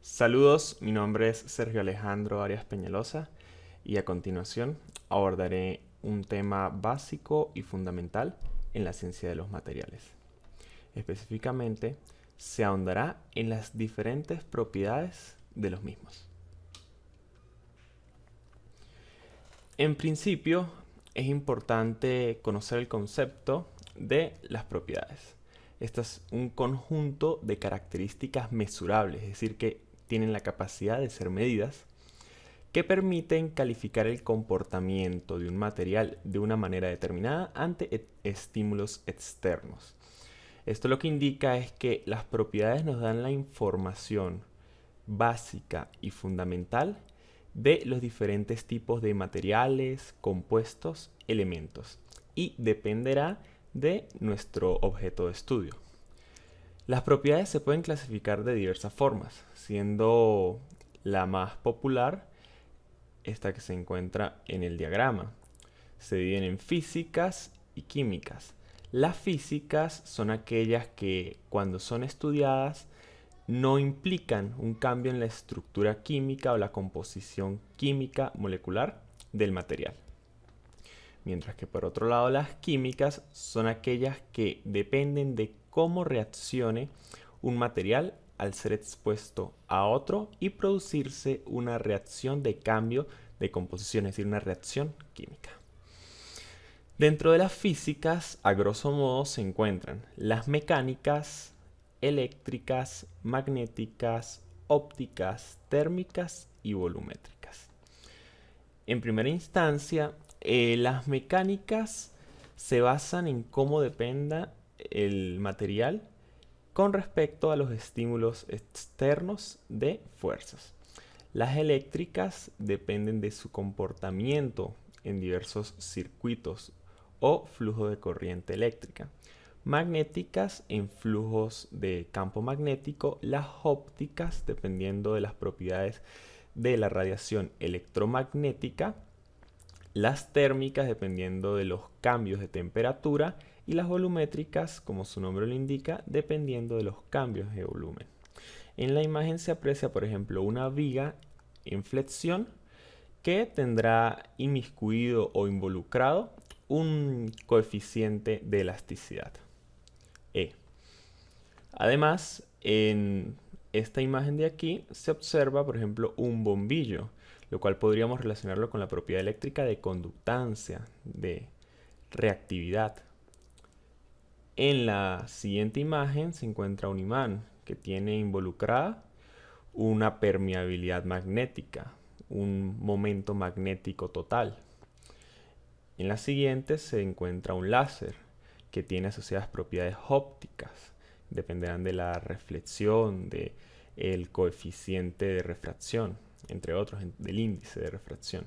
Saludos, mi nombre es Sergio Alejandro Arias Peñalosa y a continuación abordaré un tema básico y fundamental en la ciencia de los materiales. Específicamente, se ahondará en las diferentes propiedades de los mismos. En principio, es importante conocer el concepto de las propiedades. Este es un conjunto de características mesurables, es decir, que tienen la capacidad de ser medidas, que permiten calificar el comportamiento de un material de una manera determinada ante estímulos externos. Esto lo que indica es que las propiedades nos dan la información básica y fundamental de los diferentes tipos de materiales, compuestos, elementos y dependerá de nuestro objeto de estudio. Las propiedades se pueden clasificar de diversas formas, siendo la más popular esta que se encuentra en el diagrama. Se dividen en físicas y químicas. Las físicas son aquellas que, cuando son estudiadas, no implican un cambio en la estructura química o la composición química molecular del material. Mientras que por otro lado las químicas son aquellas que dependen de cómo reaccione un material al ser expuesto a otro y producirse una reacción de cambio de composición, es decir, una reacción química. Dentro de las físicas, a grosso modo, se encuentran las mecánicas, eléctricas, magnéticas, ópticas, térmicas y volumétricas. En primera instancia, las mecánicas se basan en cómo dependa el material con respecto a los estímulos externos de fuerzas. Las eléctricas dependen de su comportamiento en diversos circuitos o flujo de corriente eléctrica. Magnéticas en flujos de campo magnético. Las ópticas dependiendo de las propiedades de la radiación electromagnética. Las térmicas dependiendo de los cambios de temperatura y las volumétricas, como su nombre lo indica, dependiendo de los cambios de volumen. En la imagen se aprecia, por ejemplo, una viga en flexión que tendrá inmiscuido o involucrado un coeficiente de elasticidad, E. Además, en esta imagen de aquí se observa, por ejemplo, un bombillo, lo cual podríamos relacionarlo con la propiedad eléctrica de conductancia, de reactividad. En la siguiente imagen se encuentra un imán que tiene involucrada una permeabilidad magnética, un momento magnético total. En la siguiente se encuentra un láser que tiene asociadas propiedades ópticas, dependerán de la reflexión, del coeficiente de refracción, entre otros, del índice de refracción.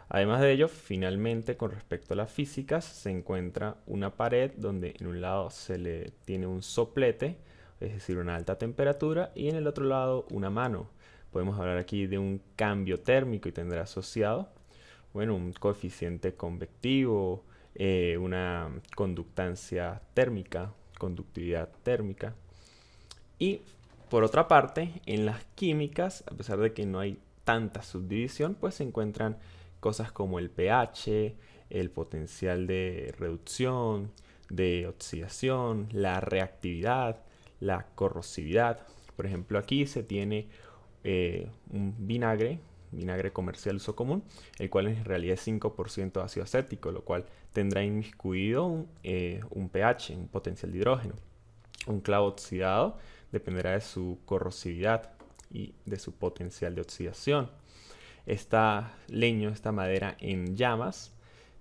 Además de ello, finalmente, con respecto a las físicas, se encuentra una pared donde en un lado se le tiene un soplete, es decir, una alta temperatura, y en el otro lado una mano. Podemos hablar aquí de un cambio térmico y tendrá asociado, bueno, un coeficiente convectivo, una conductancia térmica, conductividad térmica. Y por otra parte, en las químicas, a pesar de que no hay tanta subdivisión, pues se encuentran cosas como el pH, el potencial de reducción, de oxidación, la reactividad, la corrosividad. Por ejemplo, aquí se tiene un vinagre comercial uso común, el cual en realidad es 5% ácido acético, lo cual tendrá inmiscuido un pH, un potencial de hidrógeno. Un clavo oxidado dependerá de su corrosividad y de su potencial de oxidación. Esta madera en llamas,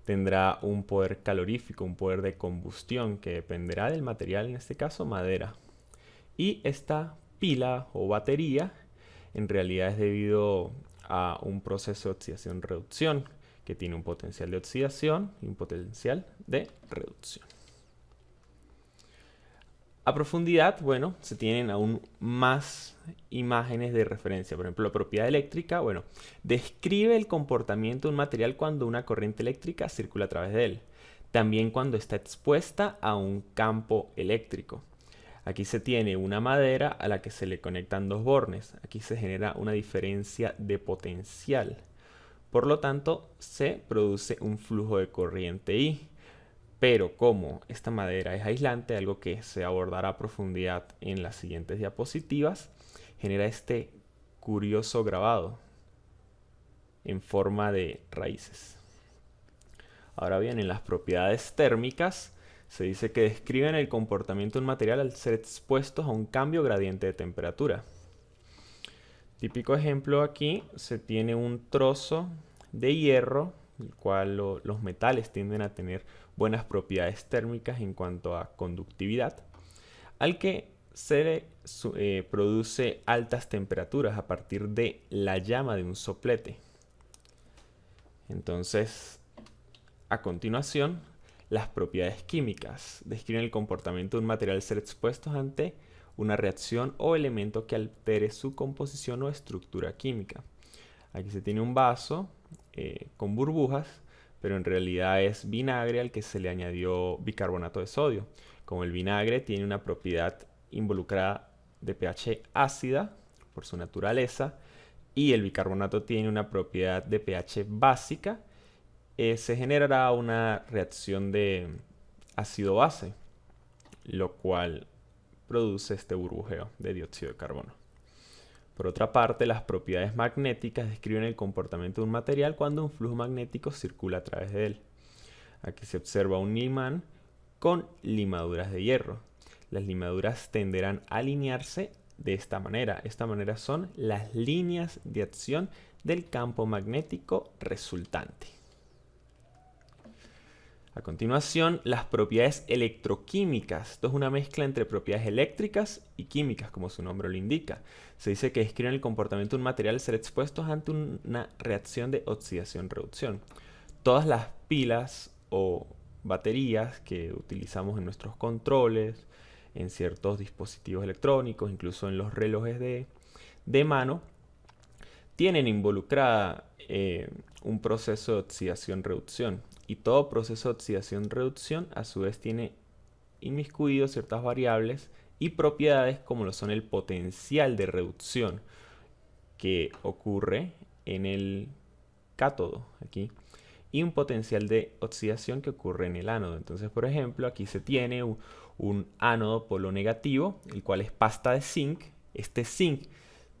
tendrá un poder calorífico, un poder de combustión que dependerá del material, en este caso madera. Y esta pila o batería en realidad es debido a un proceso de oxidación-reducción que tiene un potencial de oxidación y un potencial de reducción. A profundidad, bueno, se tienen aún más imágenes de referencia. Por ejemplo, la propiedad eléctrica, bueno, describe el comportamiento de un material cuando una corriente eléctrica circula a través de él. También cuando está expuesta a un campo eléctrico. Aquí se tiene una madera a la que se le conectan dos bornes. Aquí se genera una diferencia de potencial. Por lo tanto, se produce un flujo de corriente I. Pero como esta madera es aislante, algo que se abordará a profundidad en las siguientes diapositivas, genera este curioso grabado en forma de raíces. Ahora bien, en las propiedades térmicas se dice que describen el comportamiento de un material al ser expuestos a un cambio gradiente de temperatura. Típico ejemplo aquí, se tiene un trozo de hierro, el cual los metales tienden a tener buenas propiedades térmicas en cuanto a conductividad, al que se produce altas temperaturas a partir de la llama de un soplete. Entonces, a continuación, las propiedades químicas describen el comportamiento de un material al ser expuestos ante una reacción o elemento que altere su composición o estructura química. Aquí se tiene un vaso con burbujas, pero en realidad es vinagre al que se le añadió bicarbonato de sodio. Como el vinagre tiene una propiedad involucrada de pH ácida por su naturaleza y el bicarbonato tiene una propiedad de pH básica, se generará una reacción de ácido-base, lo cual produce este burbujeo de dióxido de carbono. Por otra parte, las propiedades magnéticas describen el comportamiento de un material cuando un flujo magnético circula a través de él. Aquí se observa un imán con limaduras de hierro. Las limaduras tenderán a alinearse de esta manera. Esta manera son las líneas de acción del campo magnético resultante. A continuación, las propiedades electroquímicas. Esto es una mezcla entre propiedades eléctricas y químicas, como su nombre lo indica. Se dice que describen el comportamiento de un material al ser expuestos ante una reacción de oxidación-reducción. Todas las pilas o baterías que utilizamos en nuestros controles, en ciertos dispositivos electrónicos, incluso en los relojes de mano, tienen involucrada un proceso de oxidación-reducción. Y todo proceso de oxidación-reducción a su vez tiene inmiscuido ciertas variables y propiedades como lo son el potencial de reducción que ocurre en el cátodo aquí y un potencial de oxidación que ocurre en el ánodo. Entonces, por ejemplo, aquí se tiene un ánodo polo negativo, el cual es pasta de zinc. Este zinc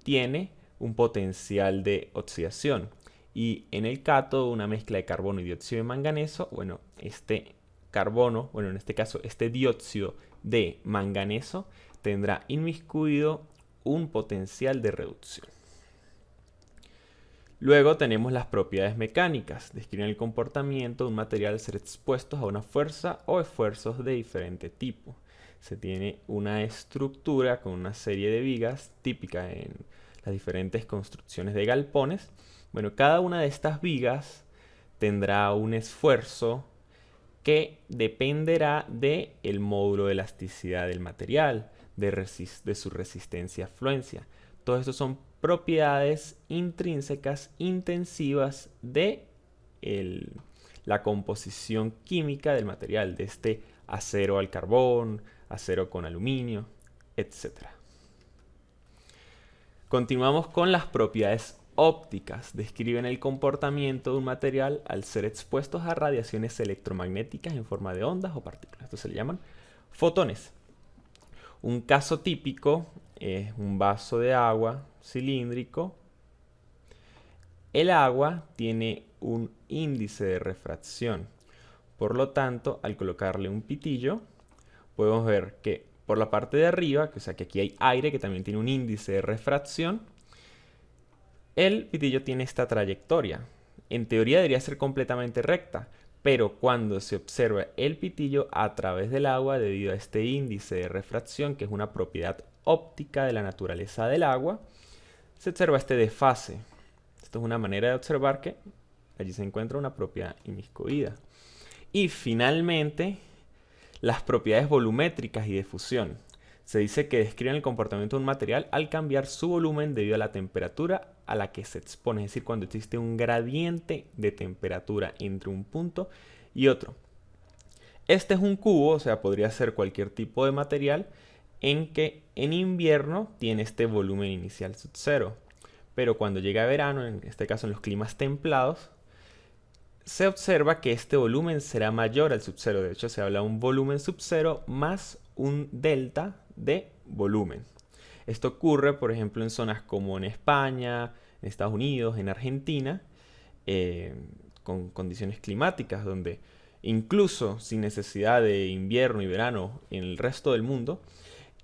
tiene un potencial de oxidación. Y en el cátodo una mezcla de carbono y dióxido de manganeso. Bueno, este carbono, bueno, en este caso este dióxido de manganeso tendrá inmiscuido un potencial de reducción. Luego tenemos las propiedades mecánicas. Describen el comportamiento de un material al ser expuestos a una fuerza o esfuerzos de diferente tipo. Se tiene una estructura con una serie de vigas típica en las diferentes construcciones de galpones. Bueno, cada una de estas vigas tendrá un esfuerzo que dependerá del módulo de elasticidad del material, de su resistencia a fluencia. Todo esto son propiedades intrínsecas intensivas de la composición química del material, de este acero al carbón, acero con aluminio, etc. Continuamos con las propiedades ópticas. Describen el comportamiento de un material al ser expuestos a radiaciones electromagnéticas en forma de ondas o partículas. Esto se le llaman fotones. Un caso típico es un vaso de agua cilíndrico. El agua tiene un índice de refracción. Por lo tanto, al colocarle un pitillo, podemos ver que por la parte de arriba, o sea que aquí hay aire que también tiene un índice de refracción, el pitillo tiene esta trayectoria. En teoría debería ser completamente recta, pero cuando se observa el pitillo a través del agua, debido a este índice de refracción, que es una propiedad óptica de la naturaleza del agua, se observa este desfase. Esto es una manera de observar que allí se encuentra una propiedad inmiscuida. Y finalmente, las propiedades volumétricas y de fusión. Se dice que describen el comportamiento de un material al cambiar su volumen debido a la temperatura a la que se expone, es decir, cuando existe un gradiente de temperatura entre un punto y otro. Este es un cubo, o sea, podría ser cualquier tipo de material, en que en invierno tiene este volumen inicial sub cero, pero cuando llega verano, en este caso en los climas templados, se observa que este volumen será mayor al sub cero. De hecho, se habla de un volumen sub cero más un delta de volumen. Esto ocurre, por ejemplo, en zonas como en España, en Estados Unidos, en Argentina, con condiciones climáticas donde incluso sin necesidad de invierno y verano en el resto del mundo,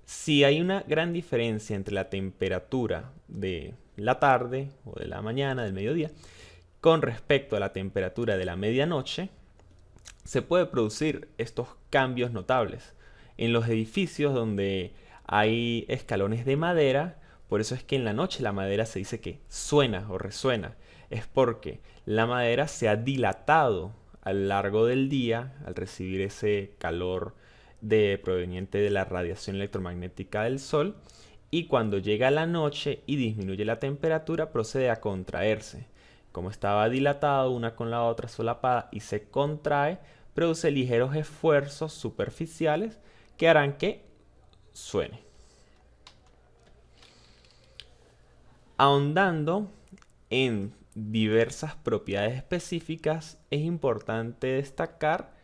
si hay una gran diferencia entre la temperatura de la tarde o de la mañana, del mediodía, con respecto a la temperatura de la medianoche, se puede producir estos cambios notables. En los edificios donde hay escalones de madera, por eso es que en la noche la madera se dice que suena o resuena. Es porque la madera se ha dilatado a lo largo del día al recibir ese calor proveniente de la radiación electromagnética del sol, y cuando llega la noche y disminuye la temperatura procede a contraerse. Como estaba dilatado una con la otra solapada y se contrae, produce ligeros esfuerzos superficiales que harán que suene. Ahondando en diversas propiedades específicas, es importante destacar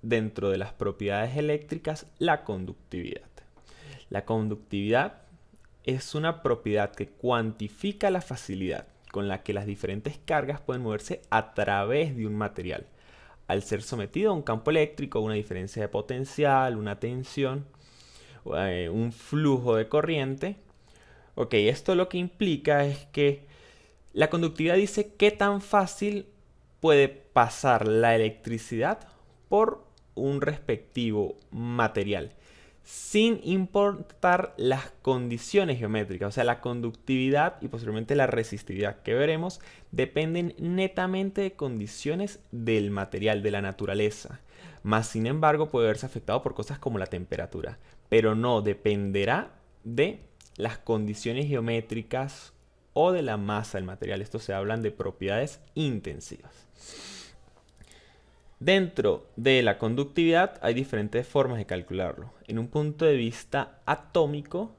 dentro de las propiedades eléctricas la conductividad. La conductividad es una propiedad que cuantifica la facilidad con la que las diferentes cargas pueden moverse a través de un material al ser sometido a un campo eléctrico, una diferencia de potencial, una tensión, un flujo de corriente. Ok, esto lo que implica es que la conductividad dice qué tan fácil puede pasar la electricidad por un respectivo material, sin importar las condiciones geométricas. O sea, la conductividad y posteriormente la resistividad que veremos dependen netamente de condiciones del material, de la naturaleza. Más sin embargo, puede verse afectado por cosas como la temperatura, pero no dependerá de las condiciones geométricas o de la masa del material. Esto se hablan de propiedades intensivas. Dentro de la conductividad hay diferentes formas de calcularlo. En un punto de vista atómico,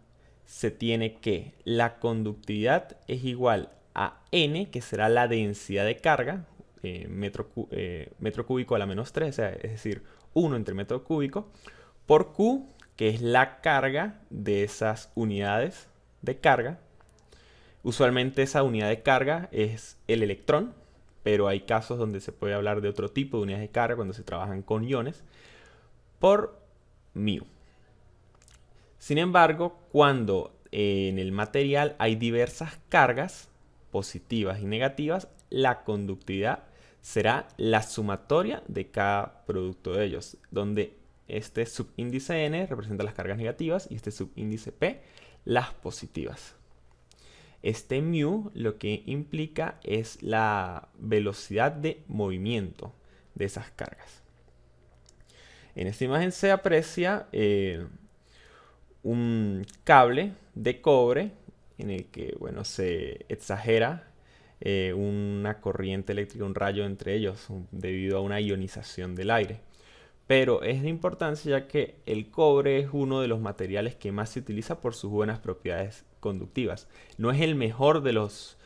se tiene que la conductividad es igual a N, que será la densidad de carga, metro cúbico a la menos 3, o sea, es decir, 1 entre metro cúbico, por Q, que es la carga de esas unidades de carga. Usualmente esa unidad de carga es el electrón, pero hay casos donde se puede hablar de otro tipo de unidades de carga cuando se trabajan con iones, por μ. Sin embargo, cuando en el material hay diversas cargas positivas y negativas, la conductividad será la sumatoria de cada producto de ellos, donde este subíndice N representa las cargas negativas y este subíndice P las positivas. Este μ lo que implica es la velocidad de movimiento de esas cargas. En esta imagen se aprecia un cable de cobre en el que, bueno, se exagera una corriente eléctrica, un rayo entre ellos, debido a una ionización del aire. Pero es de importancia ya que el cobre es uno de los materiales que más se utiliza por sus buenas propiedades conductivas. No es el mejor de los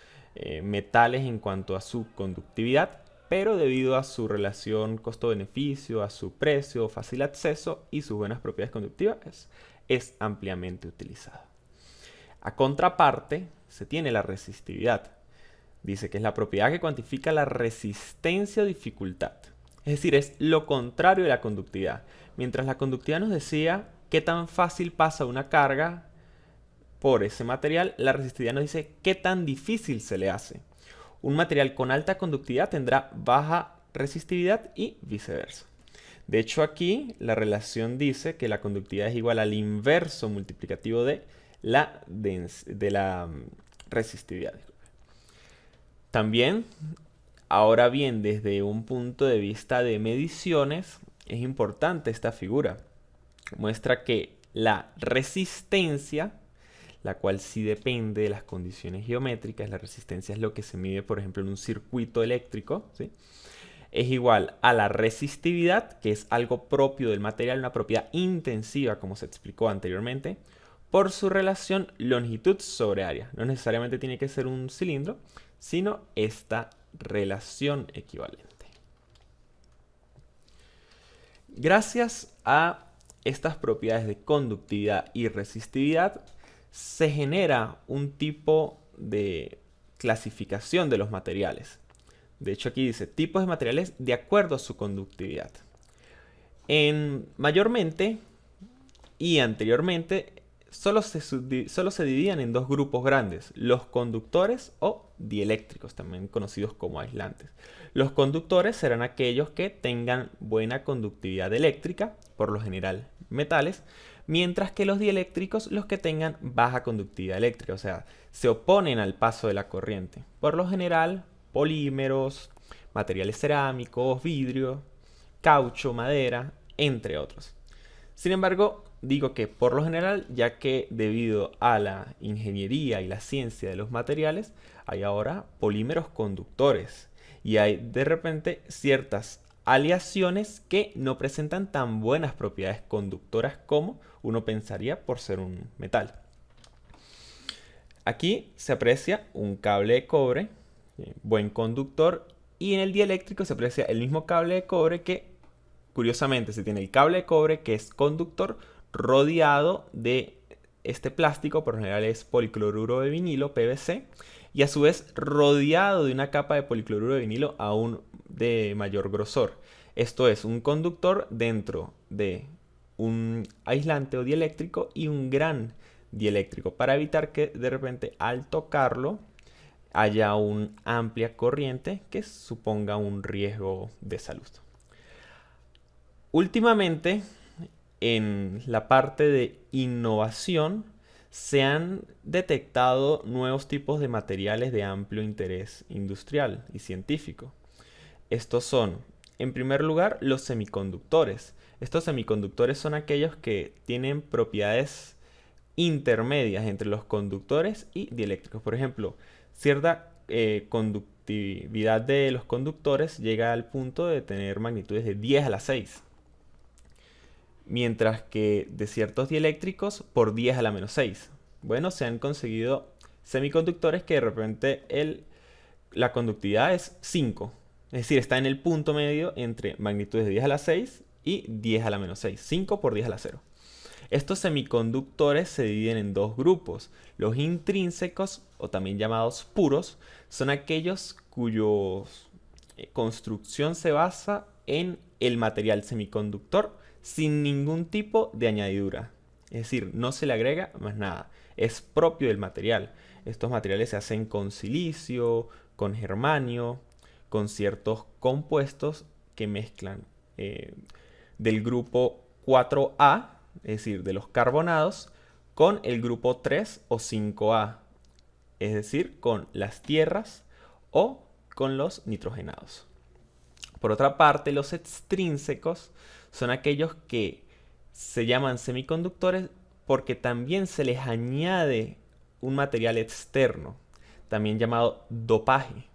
metales en cuanto a su conductividad, pero debido a su relación costo-beneficio, a su precio, fácil acceso y sus buenas propiedades conductivas, es ampliamente utilizado. A contraparte, se tiene la resistividad. Dice que es la propiedad que cuantifica la resistencia o dificultad. Es decir, es lo contrario de la conductividad. Mientras la conductividad nos decía qué tan fácil pasa una carga por ese material, la resistividad nos dice qué tan difícil se le hace. Un material con alta conductividad tendrá baja resistividad y viceversa. De hecho, aquí la relación dice que la conductividad es igual al inverso multiplicativo de la resistividad. También, ahora bien, desde un punto de vista de mediciones, es importante esta figura. Muestra que la resistencia, la cual sí depende de las condiciones geométricas, la resistencia es lo que se mide, por ejemplo, en un circuito eléctrico, ¿sí? es igual a la resistividad, que es algo propio del material, una propiedad intensiva, como se explicó anteriormente, por su relación longitud sobre área. No necesariamente tiene que ser un cilindro, sino esta relación equivalente. Gracias a estas propiedades de conductividad y resistividad, se genera un tipo de clasificación de los materiales. De hecho, aquí dice tipos de materiales de acuerdo a su conductividad. Mayormente y anteriormente solo se dividían en dos grupos grandes: los conductores o dieléctricos, también conocidos como aislantes. Los conductores serán aquellos que tengan buena conductividad eléctrica, por lo general metales, mientras que los dieléctricos los que tengan baja conductividad eléctrica, o sea, se oponen al paso de la corriente. Por lo general, polímeros, materiales cerámicos, vidrio, caucho, madera, entre otros. Sin embargo, digo que por lo general, ya que debido a la ingeniería y la ciencia de los materiales, hay ahora polímeros conductores y hay de repente ciertas aleaciones que no presentan tan buenas propiedades conductoras como uno pensaría por ser un metal. Aquí se aprecia un cable de cobre, buen conductor, y en el dieléctrico se aprecia el mismo cable de cobre que, curiosamente, se tiene el cable de cobre que es conductor rodeado de este plástico, por lo general es policloruro de vinilo, PVC, y a su vez rodeado de una capa de policloruro de vinilo aún de mayor grosor. Esto es un conductor dentro de un aislante o dieléctrico y un gran dieléctrico, para evitar que de repente al tocarlo haya una amplia corriente que suponga un riesgo de salud. Últimamente, en la parte de innovación, se han detectado nuevos tipos de materiales de amplio interés industrial y científico. Estos son, en primer lugar, los semiconductores. Estos semiconductores son aquellos que tienen propiedades intermedias entre los conductores y dieléctricos. Por ejemplo, cierta conductividad de los conductores llega al punto de tener magnitudes de 10 a la 6. Mientras que de ciertos dieléctricos por 10 a la menos 6. Bueno, se han conseguido semiconductores que de repente la conductividad es 5. Es decir, está en el punto medio entre magnitudes de 10 a la 6 y 10 a la menos 6. 5 por 10 a la 0. Estos semiconductores se dividen en dos grupos. Los intrínsecos, o también llamados puros, son aquellos cuya construcción se basa en el material semiconductor sin ningún tipo de añadidura. Es decir, no se le agrega más nada. Es propio del material. Estos materiales se hacen con silicio, con germanio, con ciertos compuestos que mezclan del grupo 4A, es decir, de los carbonados, con el grupo 3 o 5A, es decir, con las tierras o con los nitrogenados. Por otra parte, los extrínsecos son aquellos que se llaman semiconductores porque también se les añade un material externo, también llamado dopaje.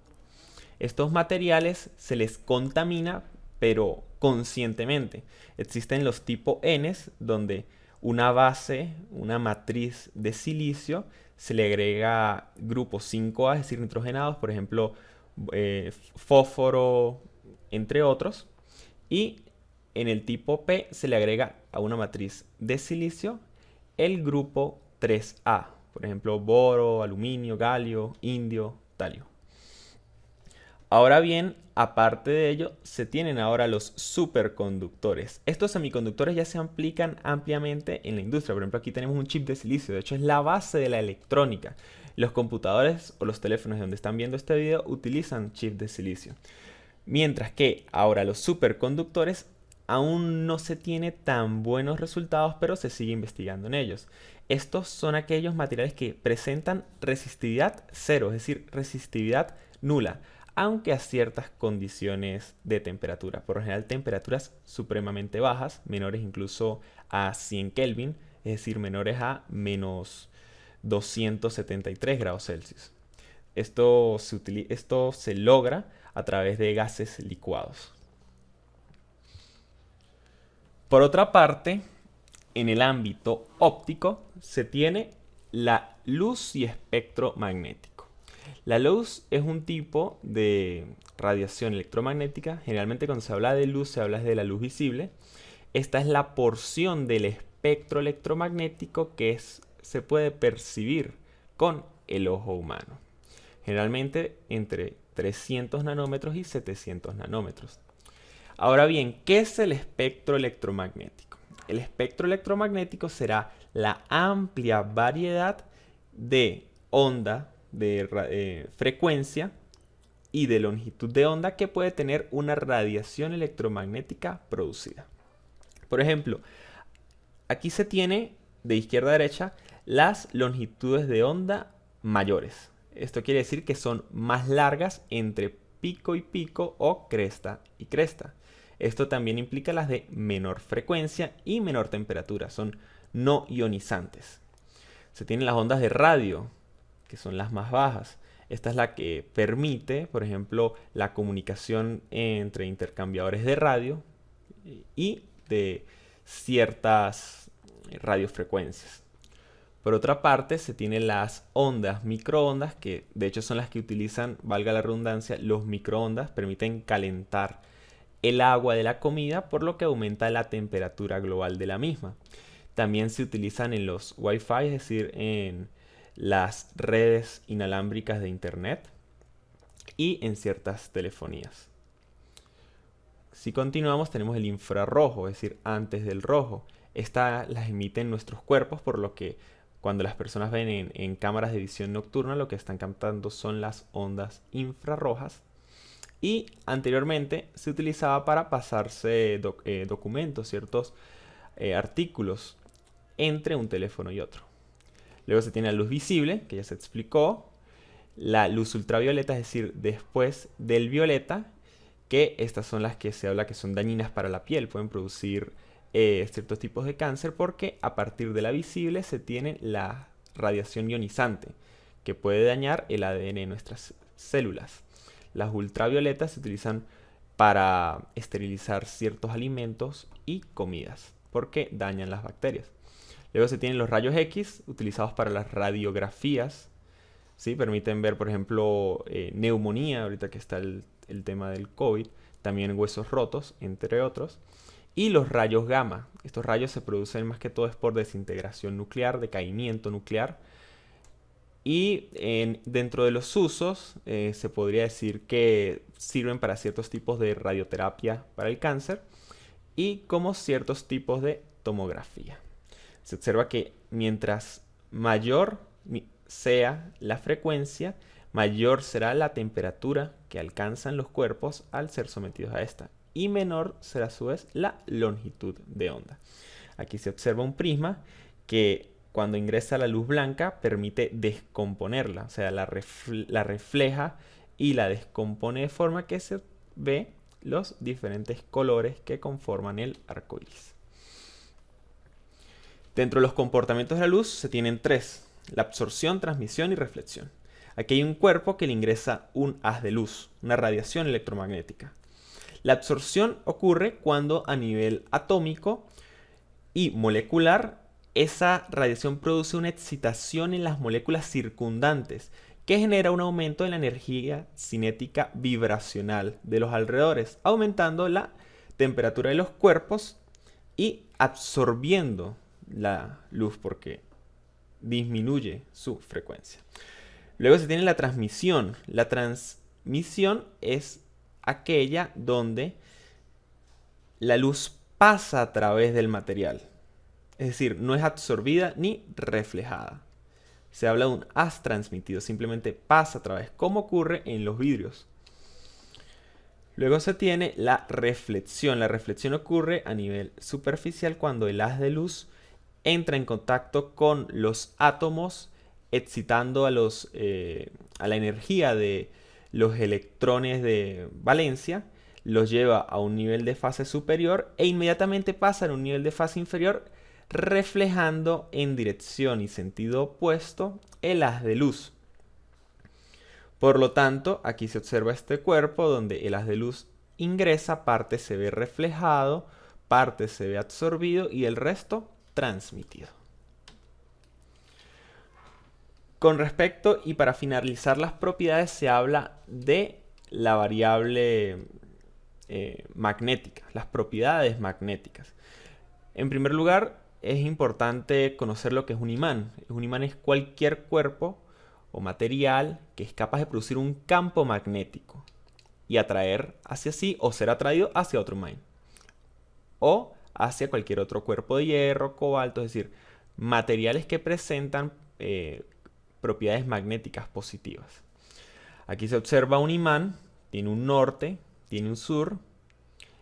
Estos materiales se les contamina, pero conscientemente. Existen los tipo N, donde una base, una matriz de silicio, se le agrega grupos 5A, es decir, nitrogenados, por ejemplo, fósforo, entre otros. Y en el tipo P se le agrega a una matriz de silicio el grupo 3A, por ejemplo, boro, aluminio, galio, indio, talio. Ahora bien, aparte de ello, se tienen ahora los superconductores. Estos semiconductores ya se aplican ampliamente en la industria. Por ejemplo, aquí tenemos un chip de silicio. De hecho, es la base de la electrónica. Los computadores o los teléfonos donde están viendo este video utilizan chip de silicio. Mientras que ahora los superconductores aún no se tiene tan buenos resultados, pero se sigue investigando en ellos. Estos son aquellos materiales que presentan resistividad cero, es decir, resistividad nula, aunque a ciertas condiciones de temperatura. Por lo general, temperaturas supremamente bajas, menores incluso a 100 Kelvin, es decir, menores a menos 273 grados Celsius. Esto se logra a través de gases licuados. Por otra parte, en el ámbito óptico se tiene la luz y espectro magnético. La luz es un tipo de radiación electromagnética. Generalmente cuando se habla de luz se habla de la luz visible. Esta es la porción del espectro electromagnético que se puede percibir con el ojo humano. Generalmente entre 300 nanómetros y 700 nanómetros. Ahora bien, ¿qué es el espectro electromagnético? El espectro electromagnético será la amplia variedad de onda, de frecuencia y de longitud de onda que puede tener una radiación electromagnética producida. Por ejemplo, aquí se tiene de izquierda a derecha las longitudes de onda mayores. Esto quiere decir que son más largas entre pico y pico o cresta y cresta. Esto también implica las de menor frecuencia y menor temperatura. Son no ionizantes. Se tienen las ondas de radio, que son las más bajas. Esta es la que permite, por ejemplo, la comunicación entre intercambiadores de radio y de ciertas radiofrecuencias. Por otra parte, se tienen las ondas microondas, que de hecho son las que utilizan, valga la redundancia, los microondas. Permiten calentar el agua de la comida, por lo que aumenta la temperatura global de la misma. También se utilizan en los Wi-Fi, es decir, en las redes inalámbricas de Internet y en ciertas telefonías. Si continuamos, tenemos el infrarrojo, es decir, antes del rojo. Estas las emiten nuestros cuerpos, por lo que cuando las personas ven en cámaras de visión nocturna, lo que están captando son las ondas infrarrojas. Y anteriormente se utilizaba para pasarse documentos, ciertos artículos entre un teléfono y otro. Luego se tiene la luz visible, que ya se explicó. La luz ultravioleta, es decir, después del violeta, que estas son las que se habla que son dañinas para la piel. Pueden producir ciertos tipos de cáncer porque a partir de la visible se tiene la radiación ionizante, que puede dañar el ADN de nuestras células. Las ultravioletas se utilizan para esterilizar ciertos alimentos y comidas, porque dañan las bacterias. Luego se tienen los rayos X, utilizados para las radiografías. ¿Sí? Permiten ver, por ejemplo, neumonía, ahorita que está el tema del COVID, también huesos rotos, entre otros. Y los rayos gamma. Estos rayos se producen más que todo es por desintegración nuclear, decaimiento nuclear. Y dentro de los usos, se podría decir que sirven para ciertos tipos de radioterapia para el cáncer y como ciertos tipos de tomografía. Se observa que mientras mayor sea la frecuencia, mayor será la temperatura que alcanzan los cuerpos al ser sometidos a esta, y menor será a su vez la longitud de onda. Aquí se observa un prisma que cuando ingresa la luz blanca permite descomponerla, o sea, la refleja y la descompone de forma que se ve los diferentes colores que conforman el arco iris. Dentro de los comportamientos de la luz se tienen tres: la absorción, transmisión y reflexión. Aquí hay un cuerpo que le ingresa un haz de luz, una radiación electromagnética. La absorción ocurre cuando a nivel atómico y molecular esa radiación produce una excitación en las moléculas circundantes que genera un aumento en la energía cinética vibracional de los alrededores, aumentando la temperatura de los cuerpos y absorbiendo la luz porque disminuye su frecuencia. Luego se tiene la transmisión. La transmisión es aquella donde la luz pasa a través del material. Es decir, no es absorbida ni reflejada. Se habla de un haz transmitido, simplemente pasa a través, como ocurre en los vidrios. Luego se tiene la reflexión. La reflexión ocurre a nivel superficial cuando el haz de luz entra en contacto con los átomos, excitando a la energía de los electrones de valencia, los lleva a un nivel de fase superior e inmediatamente pasa a un nivel de fase inferior, reflejando en dirección y sentido opuesto el haz de luz. Por lo tanto, aquí se observa este cuerpo donde el haz de luz ingresa, parte se ve reflejado, parte se ve absorbido y el resto transmitido. Con respecto y para finalizar las propiedades se habla de la variable magnética, las propiedades magnéticas. En primer lugar, es importante conocer lo que es un imán. Un imán es cualquier cuerpo o material que es capaz de producir un campo magnético y atraer hacia sí o ser atraído hacia otro imán o hacia cualquier otro cuerpo de hierro, cobalto, es decir, materiales que presentan propiedades magnéticas positivas. Aquí se observa un imán, tiene un norte, tiene un sur.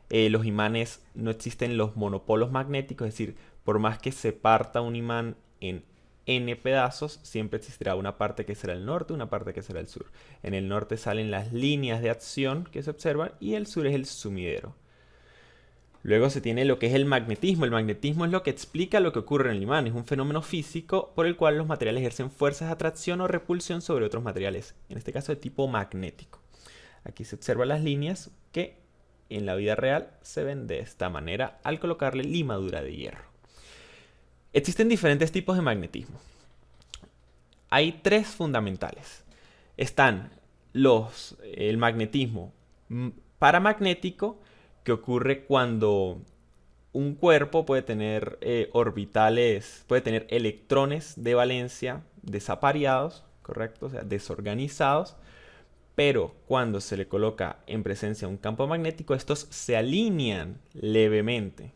Los imanes no existen los monopolos magnéticos, es decir, por más que se parta un imán en n pedazos, siempre existirá una parte que será el norte, una parte que será el sur. En el norte salen las líneas de acción que se observan y el sur es el sumidero. Luego se tiene lo que es el magnetismo. El magnetismo es lo que explica lo que ocurre en el imán. Es un fenómeno físico por el cual los materiales ejercen fuerzas de atracción o repulsión sobre otros materiales, en este caso de tipo magnético. Aquí se observan las líneas que en la vida real se ven de esta manera al colocarle limadura de hierro. Existen diferentes tipos de magnetismo. Hay tres fundamentales. Están el magnetismo paramagnético, que ocurre cuando un cuerpo puede tener puede tener electrones de valencia desapareados, ¿correcto? O sea, desorganizados, pero cuando se le coloca en presencia un campo magnético, estos se alinean levemente.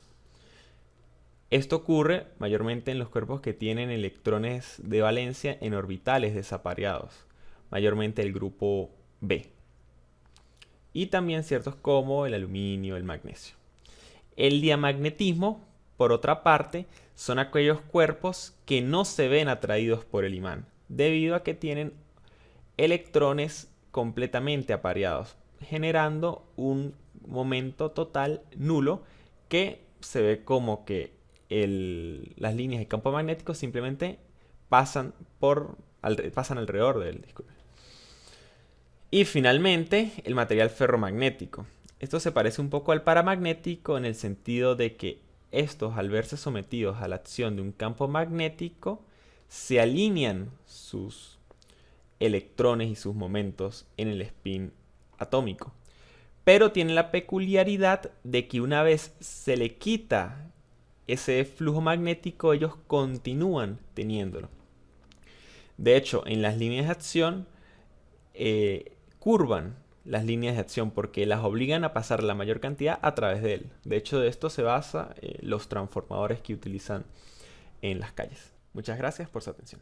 Esto ocurre mayormente en los cuerpos que tienen electrones de valencia en orbitales desapareados, mayormente el grupo B. Y también ciertos como el aluminio, el magnesio. El diamagnetismo, por otra parte, son aquellos cuerpos que no se ven atraídos por el imán, debido a que tienen electrones completamente apareados, generando un momento total nulo que se ve como que las líneas de campo magnético simplemente pasan alrededor del disco. Y finalmente, el material ferromagnético. Esto se parece un poco al paramagnético en el sentido de que estos, al verse sometidos a la acción de un campo magnético, se alinean sus electrones y sus momentos en el spin atómico. Pero tienen la peculiaridad de que una vez se le quita ese flujo magnético, ellos continúan teniéndolo. De hecho, en las líneas de acción curvan las líneas de acción porque las obligan a pasar la mayor cantidad a través de él. De hecho, de esto se basa los transformadores que utilizan en las calles. Muchas gracias por su atención.